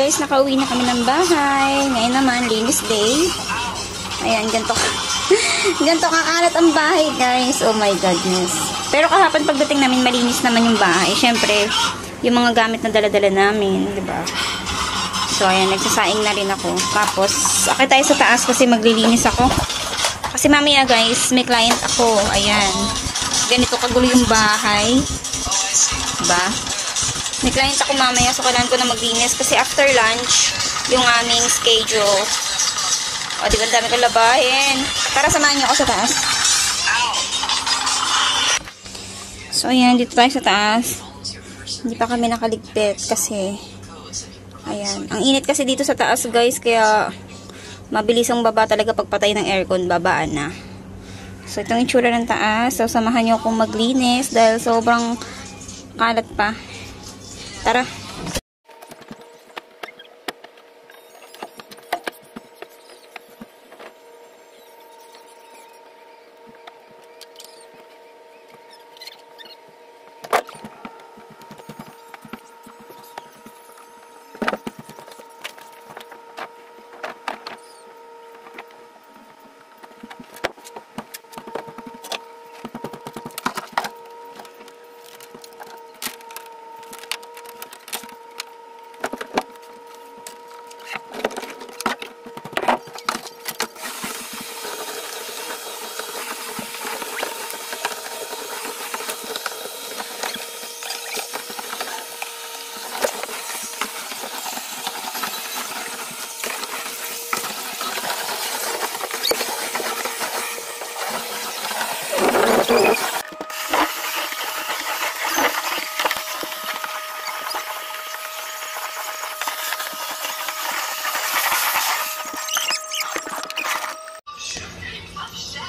guys, nakauwi na kami ng bahay. Ngayon naman, linis day. Ayan, ganito. Ganito kakalat ang bahay, guys. Oh my goodness. Pero kahapon pagdating namin, malinis naman yung bahay. Siyempre, yung mga gamit na dala-dala namin, diba? So, ayan, nagsasaing na rin ako. Tapos, akit tayo sa taas kasi maglilinis ako. Kasi mamaya, guys, may client ako. Ayan. Ganito kagulo yung bahay. Diba? May client ako mamaya, so kailangan ko na maglinis. Kasi after lunch, yung aming schedule. O, diba, ang dami ko labahin. Tara, samahan niyo ako sa taas. So, ayan, dito tayo sa taas. Hindi pa kami nakaligpit kasi, ayan. Ang init kasi dito sa taas, guys, kaya mabilis ang baba talaga pagpatay ng aircon, babaan na. So, itong itsura ng taas. So, samahan niyo akong maglinis dahil sobrang kalat pa. Tara.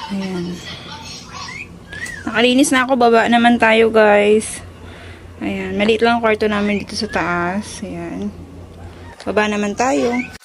Ayan. Nakalinis na ako. Baba naman tayo, guys. Ayan. Maliit lang ang kwarto namin dito sa taas. Ayan. Baba naman tayo.